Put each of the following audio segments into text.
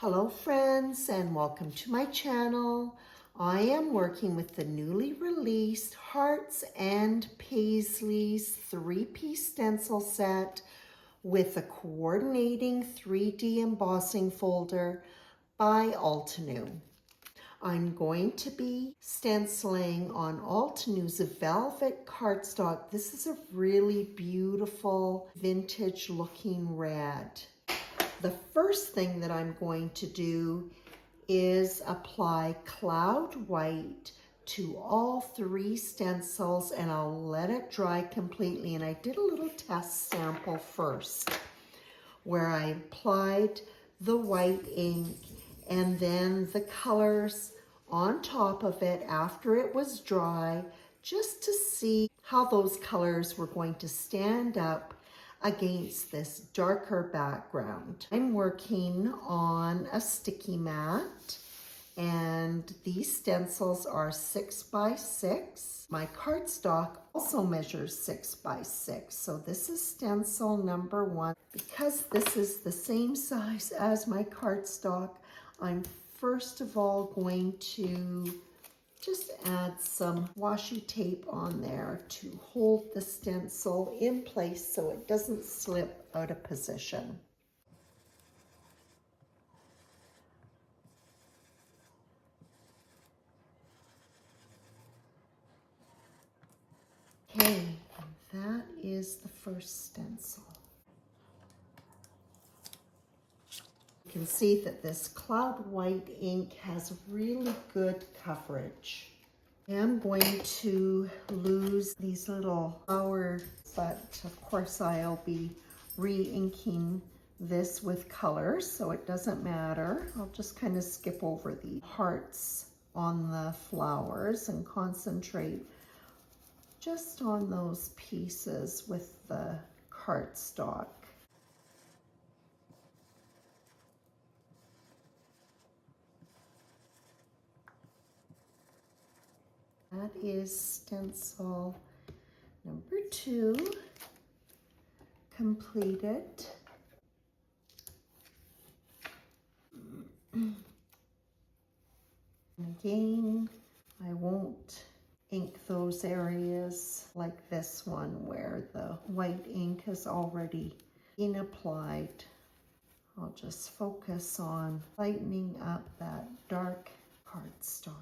Hello friends and welcome to my channel. I am working with the newly released Hearts and Paislies 3-piece stencil set with a coordinating 3D embossing folder by Altenew. I'm going to be stenciling on Altenew's velvet cardstock. This is a really beautiful vintage looking red. The first thing that I'm going to do is apply cloud white to all 3 stencils and I'll let it dry completely. And I did a little test sample first where I applied the white ink and then the colors on top of it after it was dry, just to see how those colors were going to stand up against this darker background. I'm working on a sticky mat and these stencils are 6 by 6. My cardstock also measures 6 by 6. So this is stencil number 1. Because this is the same size as my cardstock, I'm first of all going to just add some washi tape on there to hold the stencil in place so it doesn't slip out of position. Okay, and that is the first stencil. You can see that this cloud white ink has really good coverage. I'm going to lose these little flowers, but of course I'll be re-inking this with colors, so it doesn't matter. I'll just kind of skip over the hearts on the flowers and concentrate just on those pieces with the cardstock. That is stencil number 2 completed. Again, I won't ink those areas like this one where the white ink has already been applied. I'll just focus on lightening up that dark cardstock.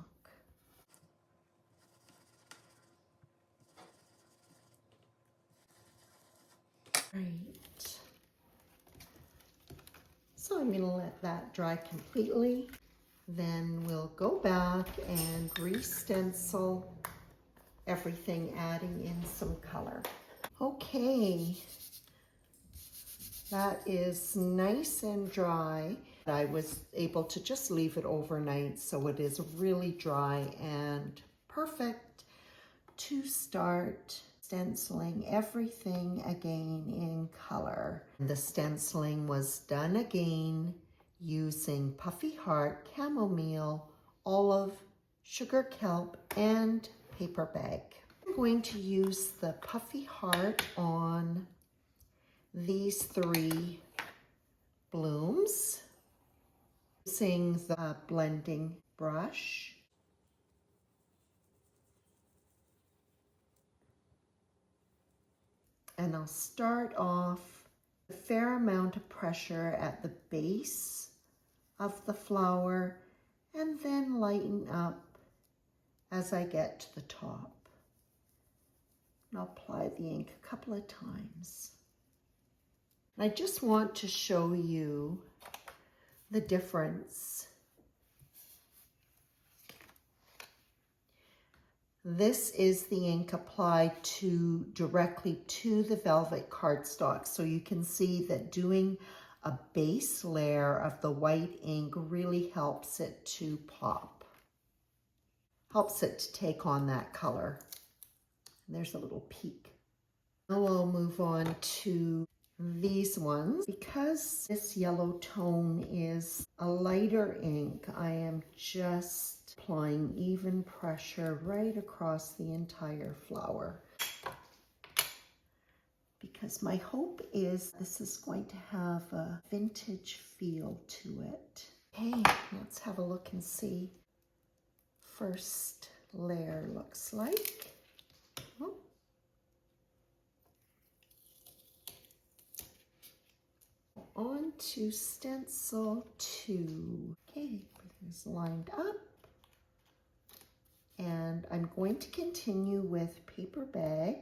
Right. So I'm going to let that dry completely. Then we'll go back and re-stencil everything, adding in some color. Okay, that is nice and dry. I was able to just leave it overnight, so it is really dry and perfect to start stenciling everything again in color. The stenciling was done again using Puffy Heart, Chamomile, Olive, Sugar Kelp, and Paper Bag. I'm going to use the Puffy Heart on these 3 blooms using the blending brush. And I'll start off a fair amount of pressure at the base of the flower and then lighten up as I get to the top. And I'll apply the ink a couple of times. And I just want to show you the difference. This is the ink applied directly to the velvet cardstock. So you can see that doing a base layer of the white ink really helps it to pop. Helps it to take on that color. And there's a little peak. Now I'll move on to these ones. Because this yellow tone is a lighter ink, I am just applying even pressure right across the entire flower. Because my hope is this is going to have a vintage feel to it. Okay, let's have a look and see. First layer looks like. Oh. On to stencil 2. Okay, everything's lined up. And I'm going to continue with paper bag.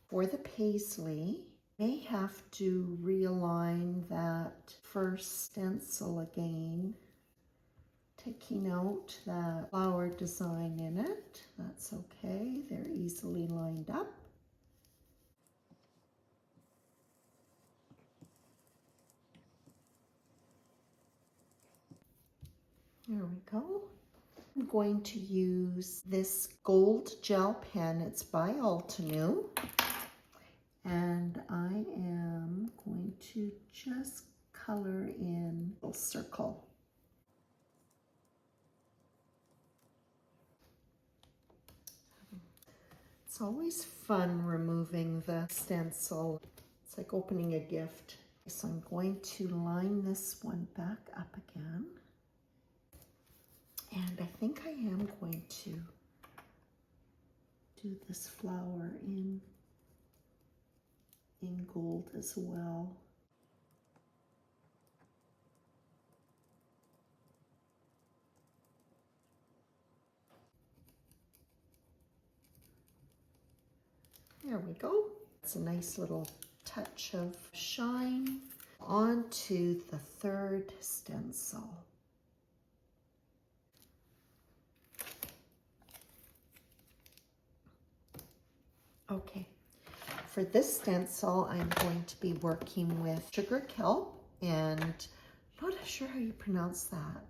For the paisley, may have to realign that first stencil again, taking out that flower design in it. That's okay, they're easily lined up. There we go. I'm going to use this gold gel pen. It's by Altenew. And I am going to just color in a little circle. It's always fun removing the stencil. It's like opening a gift. So I'm going to line this one back up again. And I think I am going to do this flower in gold as well. There we go. It's a nice little touch of shine. On to the third stencil. Okay, for this stencil, I'm going to be working with sugar kelp, and I'm not sure how you pronounce that.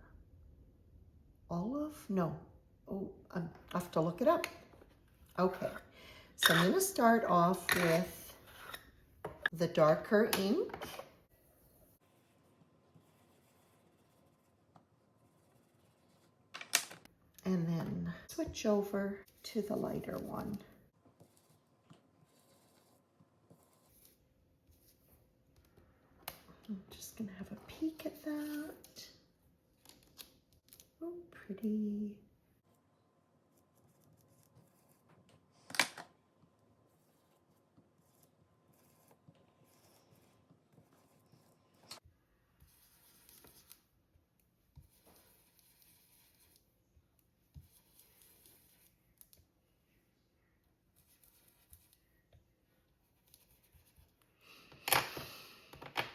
Olive? No. Oh, I have to look it up. Okay, so I'm going to start off with the darker ink. And then switch over to the lighter one. I'm just going to have a peek at that. Oh, pretty.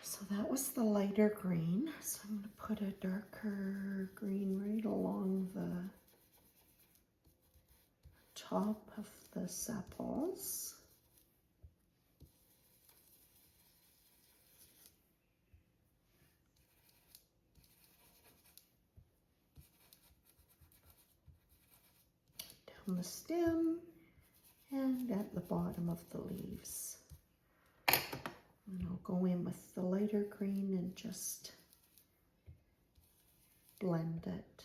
So that was the lighter green. So I'm going to put a darker green right along the top of the sepals. Down the stem and at the bottom of the leaves. And I'll go in with the lighter green and just blend it.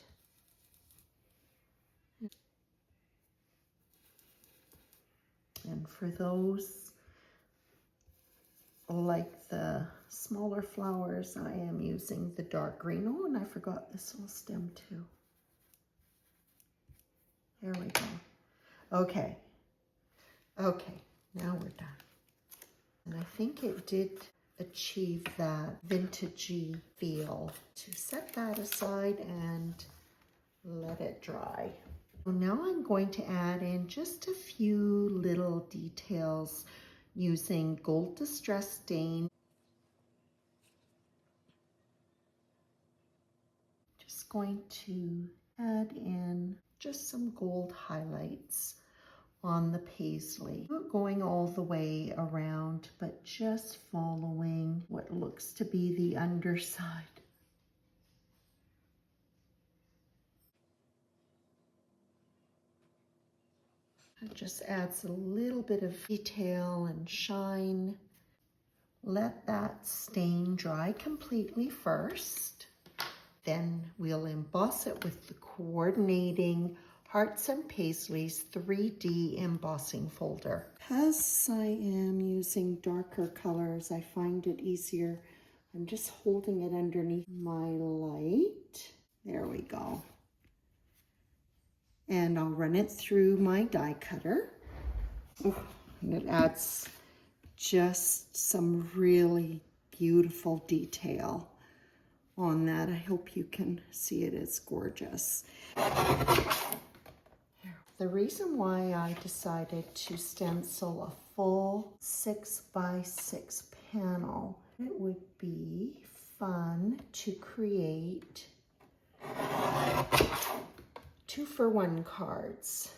And for those like the smaller flowers, I am using the dark green. Oh, and I forgot this little stem too. There we go. Okay. Okay, now we're done. And I think it did achieve that vintagey feel. To set that aside and let it dry. Well, now I'm going to add in just a few little details using Gold Distress Stain. Just going to add in just some gold highlights on the paisley. Not going all the way around, but just following what looks to be the underside. It just adds a little bit of detail and shine. Let that stain dry completely first. Then we'll emboss it with the coordinating Hearts Paislies 3D embossing folder. As I am using darker colors, I find it easier I'm just holding it underneath my light. There we go. And I'll run it through my die cutter. Ooh, and it adds just some really beautiful detail on that. I hope you can see it. It's gorgeous. The reason why I decided to stencil a full 6x6 panel, it would be fun to create 2-for-1 cards.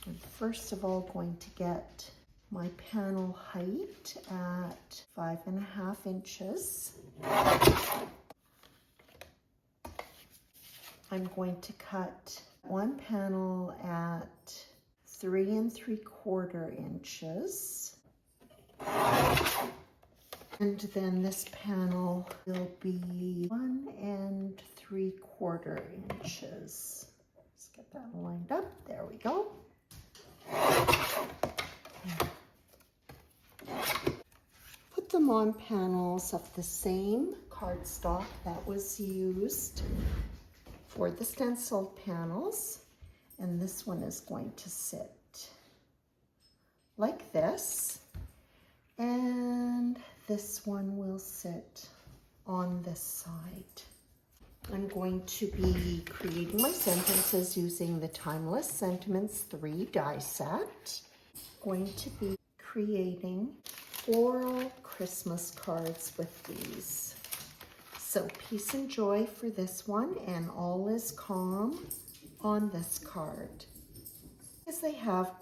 I'm first of all going to get my panel height at 5.5 inches. I'm going to cut one panel at 3 3/4 inches. And then this panel will be 1 3/4 inches. Let's get that lined up. There we go. Put them on panels of the same cardstock that was used for the stencil panels, and this one is going to sit like this, and this one will sit on this side. I'm going to be creating my sentences using the Timeless Sentiments 3 die set. I'm going to be creating floral Christmas cards with these. So peace and joy for this one, and all is calm on this card. Because they have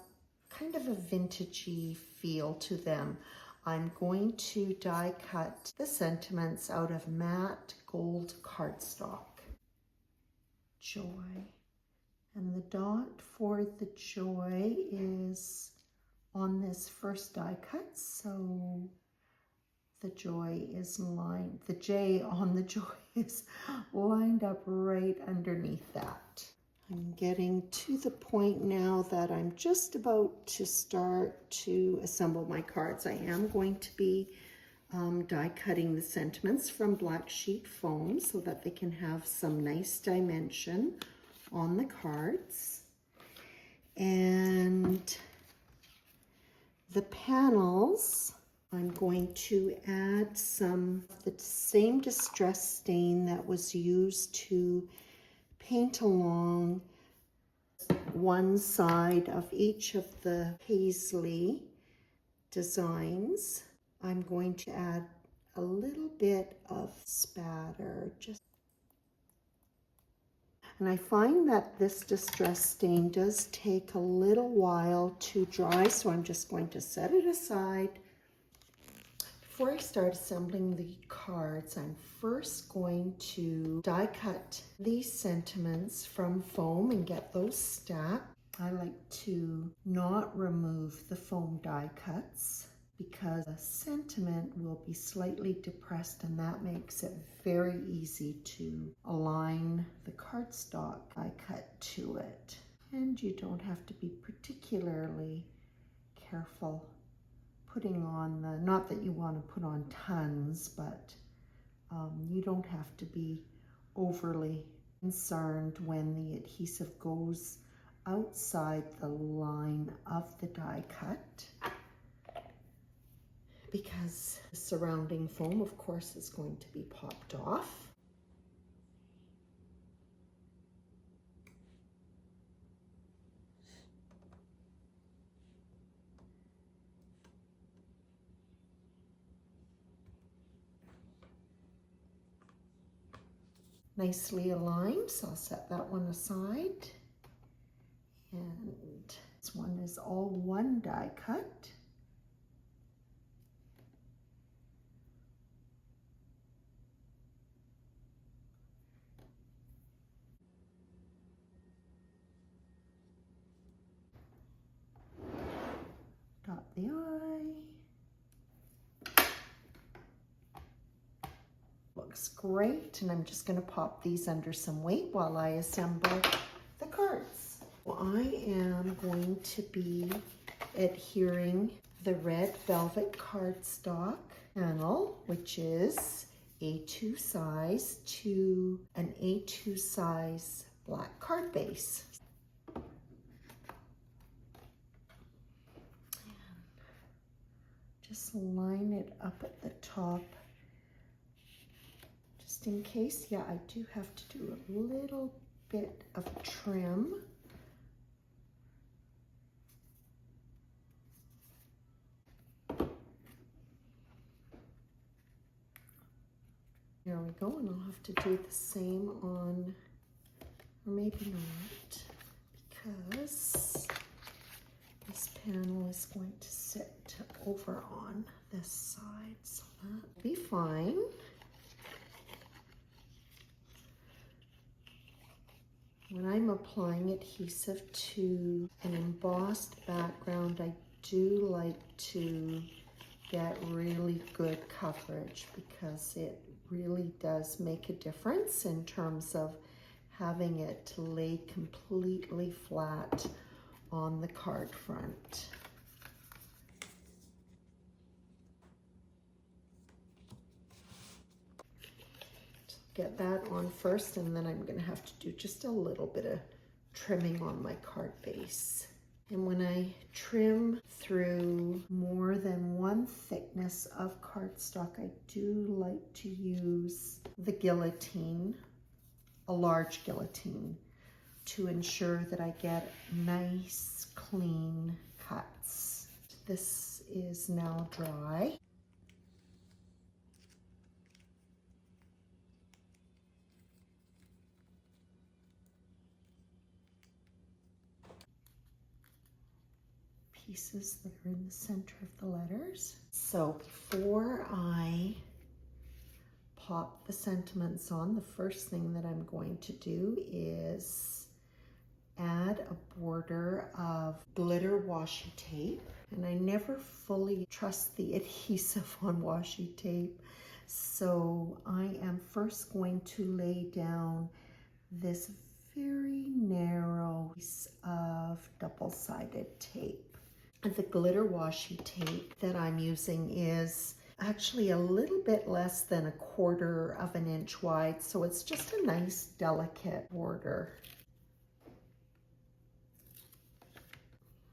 kind of a vintagey feel to them, I'm going to die cut the sentiments out of matte gold cardstock. Joy. And the dot for the joy is on this first die cut, so the joy is lined, the J on the joy is lined up right underneath that. I'm getting to the point now that I'm just about to start to assemble my cards. I am going to be die cutting the sentiments from black sheet foam so that they can have some nice dimension on the cards. And the panels, I'm going to add some of the same distress stain that was used to paint along one side of each of the Paisley designs. I'm going to add a little bit of spatter, and I find that this distress stain does take a little while to dry, so I'm just going to set it aside. Before I start assembling the cards, I'm first going to die cut these sentiments from foam and get those stacked. I like to not remove the foam die cuts because the sentiment will be slightly depressed, and that makes it very easy to align the cardstock I cut to it. And you don't have to be particularly careful putting on the, not that you want to put on tons, but you don't have to be overly concerned when the adhesive goes outside the line of the die cut, because the surrounding foam, of course, is going to be popped off. Nicely aligned, so I'll set that one aside. And this one is all one die cut. Dot the I. Looks great, and I'm just going to pop these under some weight while I assemble the cards. Well, I am going to be adhering the red velvet cardstock panel, which is A2 size to an A2 size black card base. Just line it up at the top, just in case. Yeah, I do have to do a little bit of trim. There we go, and I'll have to do the same on, or maybe not, because this panel is going to sit over on this side, so that'll be fine. When I'm applying adhesive to an embossed background, I do like to get really good coverage because it really does make a difference in terms of having it to lay completely flat on the card front. Get that on first, and then I'm going to have to do just a little bit of trimming on my card base. And when I trim through more than one thickness of cardstock, I do like to use the guillotine, a large guillotine, to ensure that I get nice, clean cuts. This is now dry. Pieces that are in the center of the letters. So before I pop the sentiments on, the first thing that I'm going to do is add a border of glitter washi tape. And I never fully trust the adhesive on washi tape, so I am first going to lay down this very narrow piece of double-sided tape. The glitter washi tape that I'm using is actually a little bit less than 1/4 of an inch wide, so it's just a nice delicate border.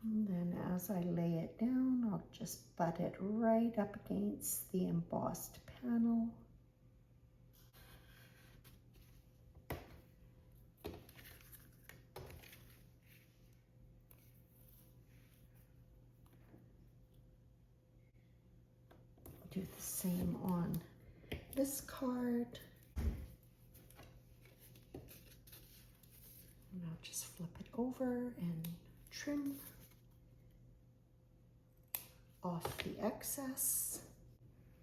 And then as I lay it down, I'll just butt it right up against the embossed panel. Do the same on this card. And I'll just flip it over and trim off the excess.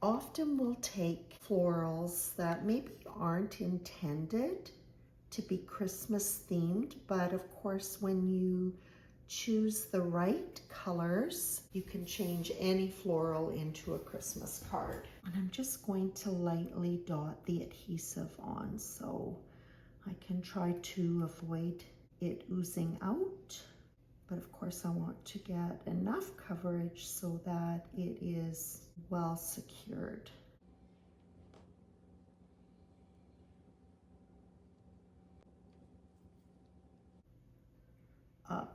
Often we'll take florals that maybe aren't intended to be Christmas themed, but of course when you choose the right colors, you can change any floral into a Christmas card. And I'm just going to lightly dot the adhesive on so I can try to avoid it oozing out. But of course I want to get enough coverage so that it is well secured. Up.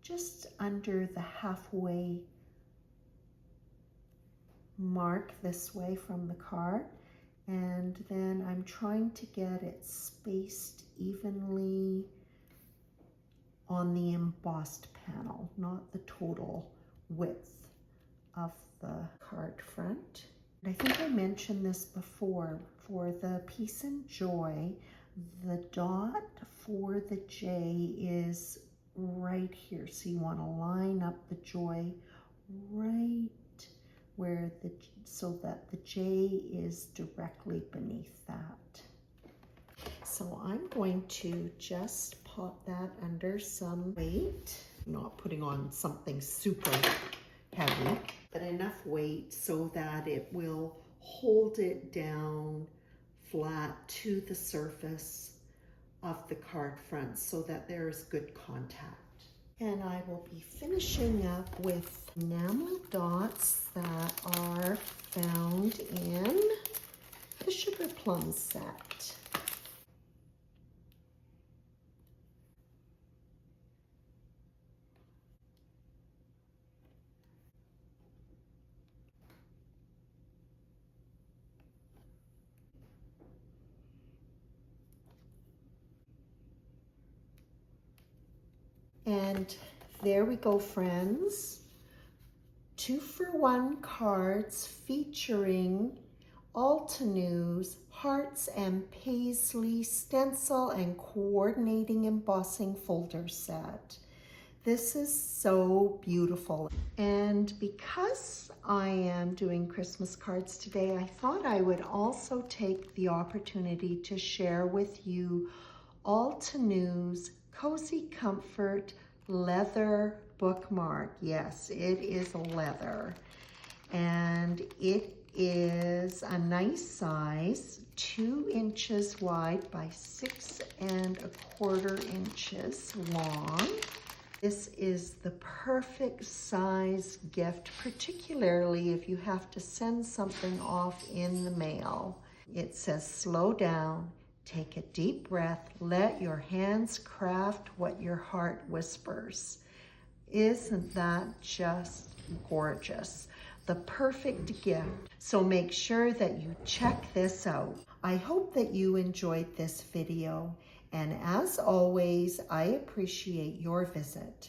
Just under the halfway mark this way from the card, and then I'm trying to get it spaced evenly on the embossed panel, not the total width of the card front. And I think I mentioned this before, for the Peace and Joy, the dot for the J is right here. So you want to line up the joy right where so that the J is directly beneath that. So I'm going to just pop that under some weight, not putting on something super heavy, but enough weight so that it will hold it down flat to the surface of the card front so that there is good contact. And I will be finishing up with enamel dots that are found in the Sugar Plum set. And there we go, friends. 2-for-1 cards featuring Altenew's Hearts and Paisley stencil and coordinating embossing folder set. This is so beautiful. And because I am doing Christmas cards today, I thought I would also take the opportunity to share with you Altenew's Cozy Comfort Leather Bookmark. Yes, it is leather. And it is a nice size, 2 inches wide by 6¼ inches long. This is the perfect size gift, particularly if you have to send something off in the mail. It says, slow down, take a deep breath, let your hands craft what your heart whispers. Isn't that just gorgeous? The perfect gift. So make sure that you check this out. I hope that you enjoyed this video, and as always, I appreciate your visit.